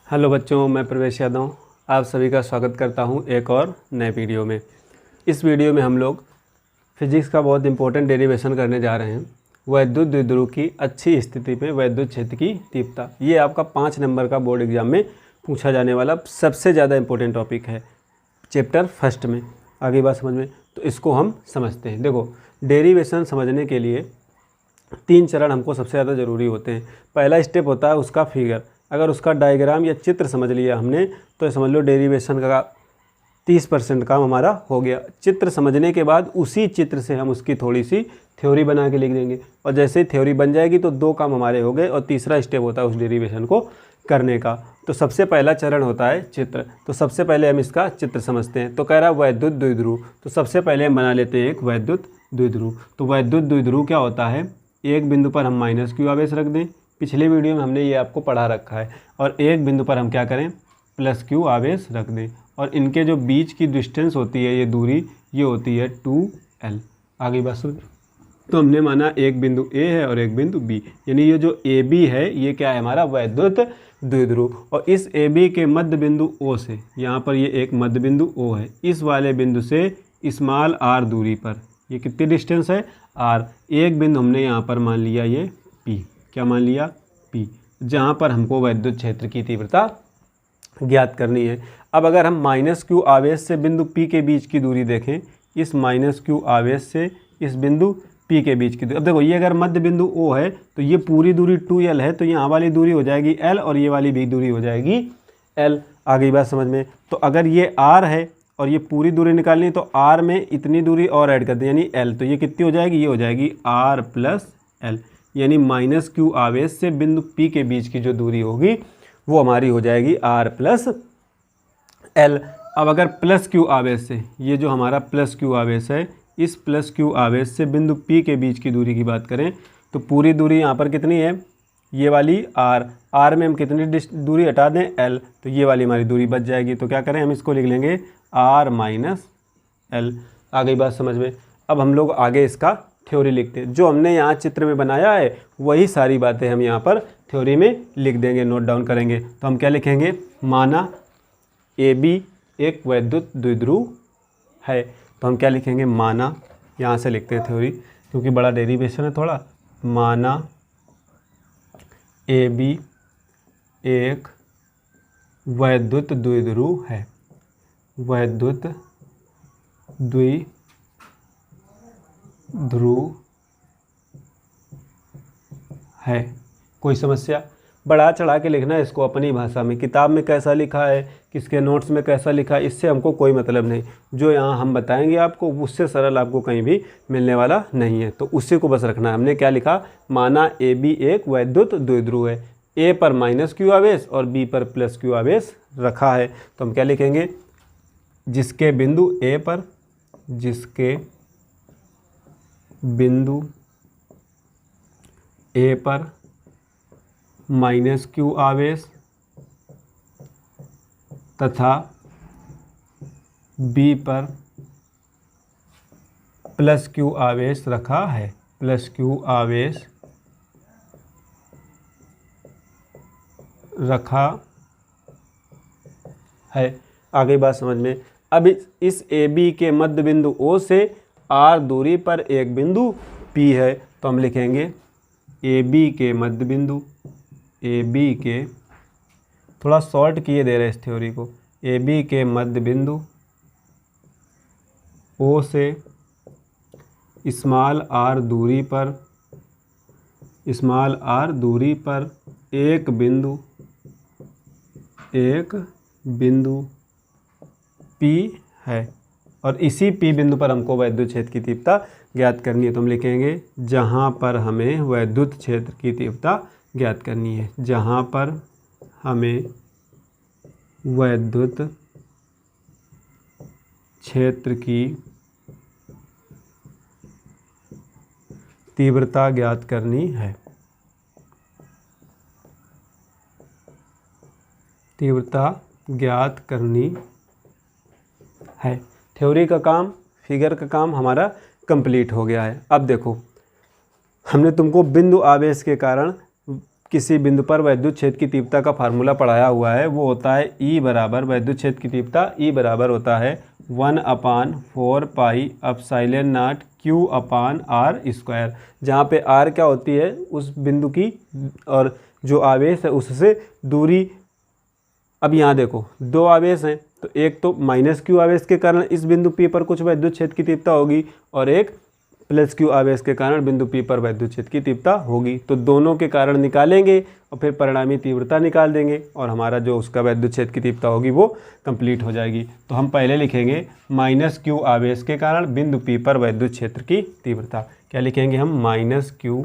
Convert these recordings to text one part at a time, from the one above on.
Hello बच्चों, मैं प्रवेश यादव आप सभी का स्वागत करता हूं एक और नए वीडियो में। इस वीडियो में हम लोग फिजिक्स का बहुत इंपॉर्टेंट डेरिवेशन करने जा रहे हैं। वैद्युत द्विध्रुव की अच्छी स्थिति में वैद्युत क्षेत्र की तीव्रता, ये आपका 5 नंबर का बोर्ड एग्जाम में पूछा जाने वाला सबसे ज़्यादा इंपॉर्टेंट टॉपिक है चैप्टर फर्स्ट में। आगे बात समझ में, तो इसको हम समझते हैं। देखो, डेरिवेशन समझने के लिए 3 चरण हमको सबसे ज़्यादा ज़रूरी होते हैं। पहला स्टेप होता है उसका फिगर। अगर उसका डायग्राम या चित्र समझ लिया हमने तो समझ लो डेरिवेशन का 30% काम हमारा हो गया। चित्र समझने के बाद उसी चित्र से हम उसकी थोड़ी सी थ्योरी बना के लिख देंगे, और जैसे ही थ्योरी बन जाएगी तो 2 काम हमारे हो गए, और तीसरा स्टेप होता है उस डेरिवेशन को करने का। तो सबसे पहला चरण होता है चित्र। तो सबसे पहले हम इसका चित्र समझते हैं। तो कह रहा है वैद्युत द्विध्रुव, तो सबसे पहले हम बना लेते हैं एक वैद्युत द्विध्रुव। तो वैद्युत द्विध्रुव क्या होता है, एक बिंदु पर हम -q आवेश रख दें, पिछले वीडियो में हमने ये आपको पढ़ा रखा है, और एक बिंदु पर हम क्या करें, +q आवेश रख दें, और इनके जो बीच की डिस्टेंस होती है, ये दूरी, ये होती है 2l। आगे बात सुन। तो हमने माना एक बिंदु A है और एक बिंदु B, यानी ये जो AB है ये क्या है हमारा वैद्युत द्विध्रुव। और इस AB के मध्य बिंदु O से, यहाँ पर ये एक मध्य बिंदु O है, इस वाले बिंदु से स्मॉल r दूरी पर, ये कितनी डिस्टेंस है r, एक बिंदु हमने यहाँ पर मान लिया ये P, क्या मान लिया P, जहाँ पर हमको वैद्युत क्षेत्र की तीव्रता ज्ञात करनी है। अब अगर हम -q आवेश से बिंदु P के बीच की दूरी देखें, इस -q आवेश से इस बिंदु P के बीच की दूरी, अब देखो ये अगर मध्य बिंदु O है तो ये पूरी दूरी 2l है, तो यहाँ वाली दूरी हो जाएगी l, और ये वाली भी दूरी हो जाएगी l। आगे बात समझ में। तो अगर ये r है और ये पूरी दूरी निकालनी है तो r में इतनी दूरी और ऐड कर दें, यानी l, तो ये कितनी हो जाएगी, ये हो जाएगी r + l, यानी -q आवेश से बिंदु P के बीच की जो दूरी होगी वो हमारी हो जाएगी r + l। अब अगर +q आवेश से, ये जो हमारा +q आवेश है, इस +q आवेश से बिंदु P के बीच की दूरी की बात करें तो पूरी दूरी यहाँ पर कितनी है, ये वाली r में हम कितनी दूरी हटा दें, l, तो ये वाली हमारी दूरी बच जाएगी। तो क्या करें, हम इसको लिख लेंगे r - l। आ गई बात समझ में। अब हम लोग आगे इसका थ्योरी लिखते हैं। जो हमने यहाँ चित्र में बनाया है वही सारी बातें हम यहाँ पर थ्योरी में लिख देंगे, नोट डाउन करेंगे। तो हम क्या लिखेंगे, माना AB एक वैद्युत द्विध्रुव है, तो हम क्या लिखेंगे, माना, यहाँ से लिखते हैं थ्योरी क्योंकि बड़ा डेरिवेशन है थोड़ा। माना AB एक वैद्युत द्विध्रुव है, वैद्युत द्विध्रुव है। कोई समस्या? बढ़ा चढ़ा के लिखना है इसको अपनी भाषा में। किताब में कैसा लिखा है, किसके नोट्स में कैसा लिखा है, इससे हमको कोई मतलब नहीं। जो यहाँ हम बताएंगे आपको उससे सरल आपको कहीं भी मिलने वाला नहीं है, तो उसी को बस रखना है। हमने क्या लिखा, माना AB एक वैद्युत द्विध्रुव है, A पर -q आवेश और B पर +q आवेश रखा है। तो हम क्या लिखेंगे, जिसके बिंदु A पर, जिसके बिंदु A पर -q आवेश तथा B पर +q आवेश रखा है, +q आवेश रखा है। आगे बात समझ में। अब इस AB के मध्य बिंदु O से r दूरी पर एक बिंदु P है, तो हम लिखेंगे AB के मध्य बिंदु, AB के, थोड़ा शॉर्ट किए दे रहे इस थ्योरी को, AB के मध्य बिंदु O से स्मॉल r दूरी पर, स्मॉल r दूरी पर एक बिंदु P है, और इसी P बिंदु पर हमको वैद्युत क्षेत्र की तीव्रता ज्ञात करनी है। तो हम लिखेंगे जहाँ पर हमें वैद्युत क्षेत्र की तीव्रता ज्ञात करनी है, जहाँ पर हमें वैद्युत क्षेत्र की तीव्रता ज्ञात करनी है, तीव्रता ज्ञात करनी है। थ्योरी का काम, फिगर का काम हमारा कंप्लीट हो गया है। अब देखो, हमने तुमको बिंदु आवेश के कारण किसी बिंदु पर वैद्युत क्षेत्र की तीव्रता का फार्मूला पढ़ाया हुआ है, वो होता है E बराबर वैद्युत क्षेत्र की तीव्रता E बराबर होता है 1/4 पाई एप्सिलॉन नॉट Q/r², जहाँ पे r क्या होती है उस बिंदु की और जो आवेश है उससे दूरी। अब यहाँ देखो दो आवेश हैं, तो एक तो -q आवेश के कारण इस बिंदु P पर कुछ वैद्युत क्षेत्र की तीव्रता होगी और एक +q आवेश के कारण बिंदु P पर वैद्युत क्षेत्र की तीव्रता होगी। तो दोनों के कारण निकालेंगे और फिर परिणामी तीव्रता निकाल देंगे और हमारा जो उसका वैद्युत क्षेत्र की तीव्रता होगी वो कंप्लीट हो जाएगी। तो हम पहले लिखेंगे -q आवेश के कारण बिंदु P पर वैद्युत क्षेत्र की तीव्रता। क्या लिखेंगे हम? -q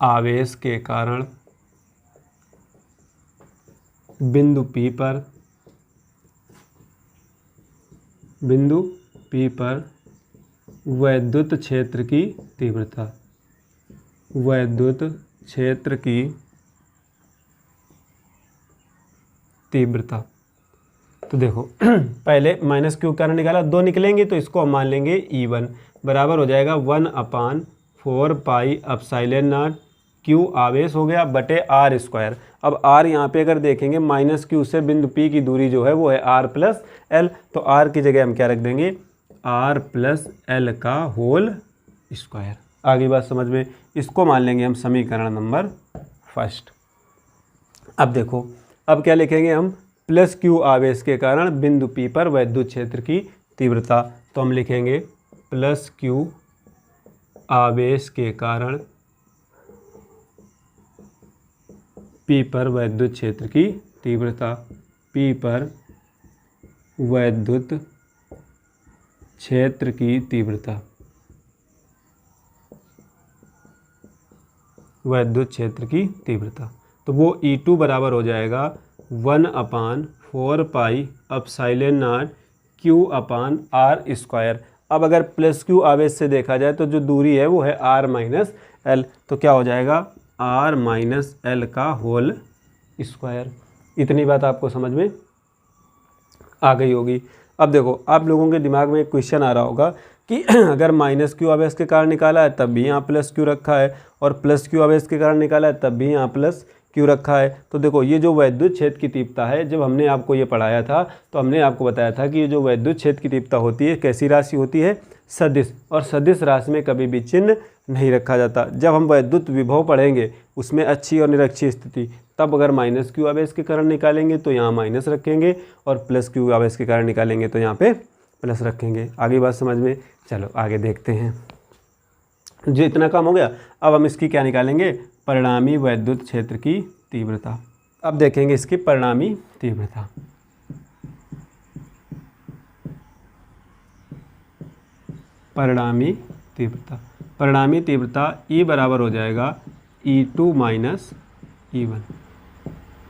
आवेश के कारण बिंदु P पर वैद्युत क्षेत्र की तीव्रता, वैद्युत क्षेत्र की तीव्रता। तो देखो पहले -q कारण निकाला, 2 निकलेंगे तो इसको हम मान लेंगे E1 बराबर हो जाएगा 1/4 पाई एप्सिलॉन नॉट q आवेश हो गया बटे r²। अब r यहाँ पे अगर देखेंगे -q से बिंदु P की दूरी जो है वो है r+l, तो r की जगह हम क्या रख देंगे? r+l का होल स्क्वायर। आगे बात समझ में? इसको मान लेंगे हम समीकरण नंबर 1। अब देखो अब क्या लिखेंगे हम? +q आवेश के कारण बिंदु P पर वैद्युत क्षेत्र की तीव्रता। तो हम लिखेंगे +q आवेश के कारण P पर वैद्युत क्षेत्र की तीव्रता, P पर वैद्युत क्षेत्र की तीव्रता, वैद्युत क्षेत्र की तीव्रता। तो वो E2 बराबर हो जाएगा 1/4 पाई एप्सिलॉन नॉट Q/r²। अब अगर +q आवेश से देखा जाए तो जो दूरी है वो है r-l, तो क्या हो जाएगा? r-l का होल स्क्वायर। इतनी बात आपको समझ में आ गई होगी। अब देखो आप लोगों के दिमाग में एक क्वेश्चन आ रहा होगा कि अगर -q आवेश के कारण निकाला है तब भी यहाँ +q रखा है और +q आवेश के कारण निकाला है तब भी यहाँ +q रखा है। तो देखो ये जो वैद्युत क्षेत्र की तीव्रता है, जब हमने आपको ये पढ़ाया था तो हमने आपको बताया था कि ये जो वैद्युत क्षेत्र की तीव्रता होती है कैसी राशि होती है? सदिश। और सदिश राशि में कभी भी चिन्ह नहीं रखा जाता। जब हम वैद्युत विभव पढ़ेंगे उसमें अच्छी और निरक्षीय स्थिति, तब अगर -q आवेश के कारण निकालेंगे तो यहाँ माइनस रखेंगे और +q आवेश के कारण निकालेंगे तो यहाँ पे प्लस रखेंगे। आगे बात समझ में? चलो आगे देखते हैं। जो इतना काम हो गया, अब हम इसकी क्या निकालेंगे? परिणामी वैद्युत क्षेत्र की तीव्रता। अब देखेंगे इसकी परिणामी तीव्रता। परिणामी तीव्रता, परिणामी तीव्रता E बराबर हो जाएगा E2 - E1।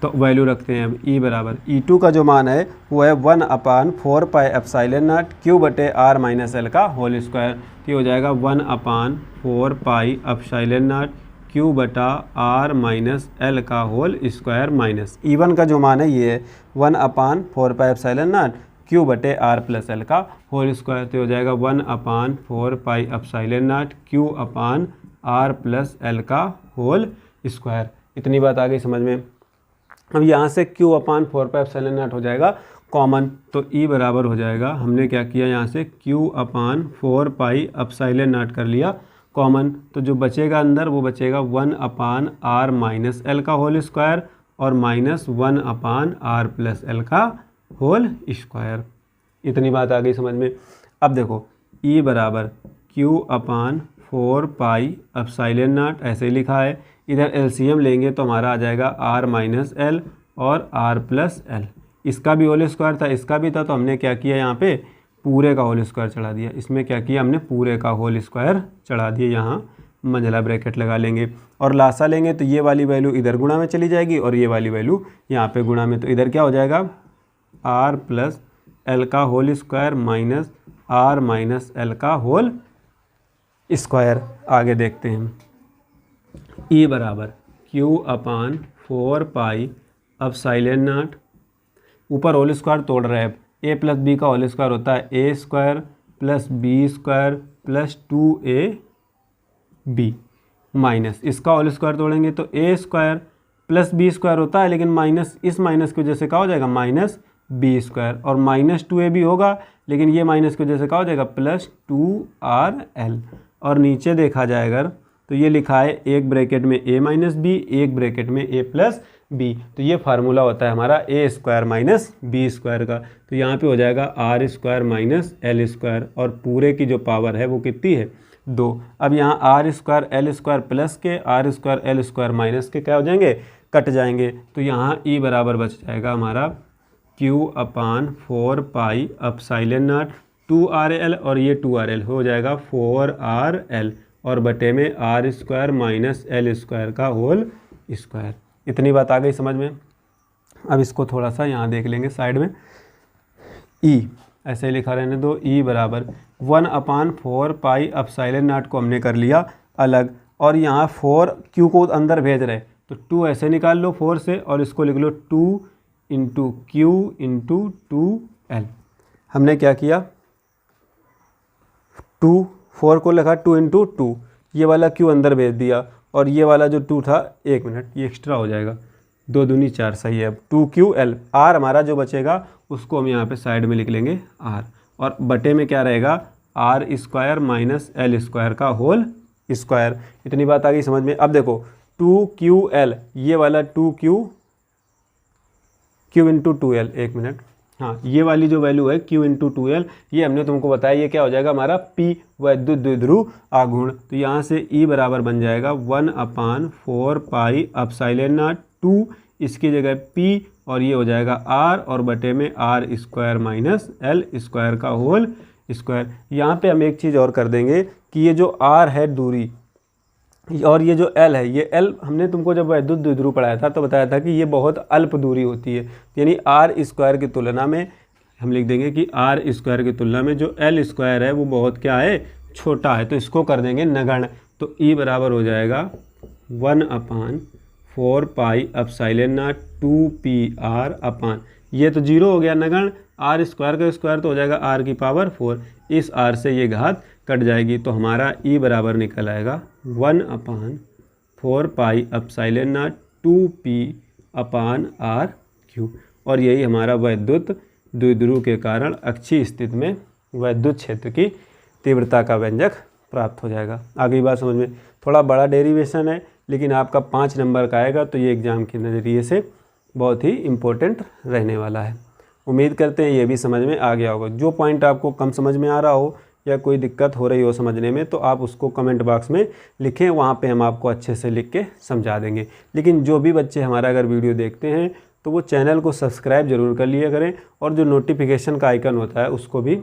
तो वैल्यू रखते हैं अब E बराबर, E2 का जो मान है वो है 1/4 पाई एप्सिलॉन नॉट Q/r-l का होल स्क्वायर। ये हो जाएगा 1/4 पाई एप्सिलॉन नॉट Q/r-l का होल स्क्वायर माइनस E1 का जो मान है ये है 1/4 पाई एप्सिलॉन नॉट Q/r+l का होल स्क्वायर। तो हो जाएगा 1/4 पाई एप्सिलॉन नॉट Q/r+l का होल स्क्वायर। इतनी बात आ गई समझ में? अब यहाँ से Q/4 पाई एप्सिलॉन नॉट हो जाएगा कॉमन, तो E बराबर हो जाएगा, हमने क्या किया यहाँ से Q/4 पाई एप्सिलॉन नॉट कर लिया कॉमन, तो जो बचेगा अंदर वो बचेगा 1/r-l का होल स्क्वायर और -1/r+l का होल स्क्वायर। इतनी बात आ गई समझ में? अब देखो E बराबर Q/4 पाई एप्सिलॉन नॉट ऐसे ही लिखा है, इधर LCM लेंगे तो हमारा आ जाएगा r-l और r+l। इसका भी होल स्क्वायर था, इसका भी था, तो हमने क्या किया यहाँ पे पूरे का होल स्क्वायर चढ़ा दिया। इसमें क्या किया हमने? पूरे का होल स्क्वायर चढ़ा दिया। यहाँ मंझला ब्रैकेट लगा लेंगे और लासा लेंगे तो ये वाली वैल्यू इधर गुणा में चली जाएगी और ये वाली वैल्यू यहाँ पे गुणा में, तो इधर क्या हो जाएगा r+l का होल स्क्वायर माइनस r-l का होल स्क्वायर। आगे देखते हैं। E बराबर Q/4 पाई एप्सिलॉन नॉट, ऊपर होल स्क्वायर तोड़ रहे हैं, a + b का होल स्क्वायर होता है a² + b² + 2ab। माइनस इसका होल स्क्वायर तोड़ेंगे तो ए स्क्वायर प्लस बी स्क्वायर होता है, लेकिन माइनस इस माइनस की वजह से क्या हो जाएगा माइनस बी स्क्वायर, और माइनस 2ab होगा, लेकिन ये माइनस की वजह से क्या हो जाएगा प्लस 2rl। और नीचे देखा जाएगा तो ये लिखा है एक ब्रैकेट में a माइनस बी, एक ब्रैकेट में a प्लस बी। तो ये फार्मूला होता है हमारा A square minus B square का। तो यहाँ पे हो जाएगा R square minus L square, और पूरे की जो पावर है वो कितनी है 2। अब यहाँ R square L square plus K R square L square minus K क्या हो जाएंगे, कट जाएंगे। तो यहाँ ई बराबर बच जाएगा हमारा q/4 pi epsilon not 2rl, और ये 2rl हो जाएगा 4rl, और बटे में R square minus L square का होल स्क्वायर। इतनी बात आ गई समझ में। अब इसको थोड़ा सा यहाँ देख लेंगे साइड में, ई ऐसे ही लिखा रहने दो, ई बराबर 1/4 पाई एप्सिलॉन नॉट को हमने कर लिया अलग, और यहाँ 4 क्यू को अंदर भेज रहे तो 2 ऐसे निकाल लो 4 से, और इसको लिख लो 2 इंटू क्यू इंटू 2l। हमने क्या किया 4 को लिखा 2 इंटू 2, ये वाला क्यू अंदर भेज दिया, और ये वाला जो 2 था 1 मिनट ये एक्स्ट्रा हो जाएगा, 2 दूनी 4 सही है। अब 2ql r हमारा जो बचेगा उसको हम यहाँ पे साइड में लिख लेंगे r, और बटे में क्या रहेगा R square minus L square का होल स्क्वायर। इतनी बात आ गई समझ में। अब देखो 2ql ये वाला 2q इंटू 2l, 1 मिनट, हाँ ये वाली जो वैल्यू है q इंटू 2l, ये हमने तुमको बताया ये क्या हो जाएगा हमारा p वैद्युत द्विध्रुव आघूर्ण। तो यहाँ से e बराबर बन जाएगा 1/4 पाई एप्सिलॉन नॉट 2, इसकी जगह p, और ये हो जाएगा r, और बटे में R square minus L square का होल स्क्वायर। यहाँ पे हम एक चीज़ और कर देंगे कि ये जो r है दूरी, और ये जो l है, ये l हमने तुमको जब वैद्युत द्विध्रुव पढ़ाया था तो बताया था कि ये बहुत अल्प दूरी होती है, यानी आर स्क्वायर की तुलना में हम लिख देंगे कि आर स्क्वायर की तुलना में जो एल स्क्वायर है वो बहुत क्या है छोटा है। तो इसको कर देंगे नगण्य। तो ई बराबर हो जाएगा 1/4 पाई एप्सिलॉन नॉट 2pr अपान, ये तो 0 हो गया नगण्य, आर स्क्वायर का स्क्वायर तो हो जाएगा r की पावर 4, इस r से ये घात कट जाएगी। तो हमारा ई बराबर निकल आएगा 1/4 pi epsilon not 2p upon r³, और यही हमारा वैद्युत द्विध्रुव के कारण अक्षीय स्थिति में वैद्युत क्षेत्र की तीव्रता का व्यंजक प्राप्त हो जाएगा। आगे बात समझ में। थोड़ा बड़ा डेरिवेशन है, लेकिन आपका 5 नंबर का आएगा, तो ये एग्ज़ाम के नज़रिए से बहुत ही इम्पोर्टेंट रहने वाला है। उम्मीद करते हैं ये भी समझ में आ गया होगा। जो पॉइंट आपको कम समझ में आ रहा हो या कोई दिक्कत हो रही हो समझने में, तो आप उसको कमेंट बॉक्स में लिखें, वहाँ पे हम आपको अच्छे से लिख के समझा देंगे। लेकिन जो भी बच्चे हमारा अगर वीडियो देखते हैं तो वो चैनल को सब्सक्राइब ज़रूर कर लिया करें, और जो नोटिफिकेशन का आइकन होता है उसको भी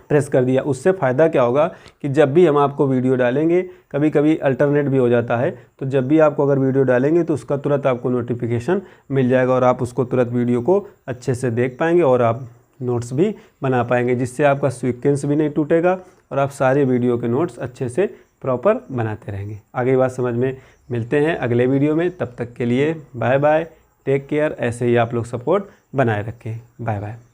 प्रेस कर दिया। उससे फ़ायदा क्या होगा कि जब भी हम आपको वीडियो डालेंगे, कभी कभी अल्टरनेट भी हो जाता है, तो जब भी आपको अगर वीडियो डालेंगे तो उसका तुरंत आपको नोटिफिकेशन मिल जाएगा, और आप उसको तुरंत वीडियो को अच्छे से देख पाएंगे, और आप नोट्स भी बना पाएंगे, जिससे आपका सीक्वेंस भी नहीं टूटेगा, और आप सारे वीडियो के नोट्स अच्छे से प्रॉपर बनाते रहेंगे। आगे बात समझ में। मिलते हैं अगले वीडियो में, तब तक के लिए बाय बाय, टेक केयर। ऐसे ही आप लोग सपोर्ट बनाए रखें। Bye bye.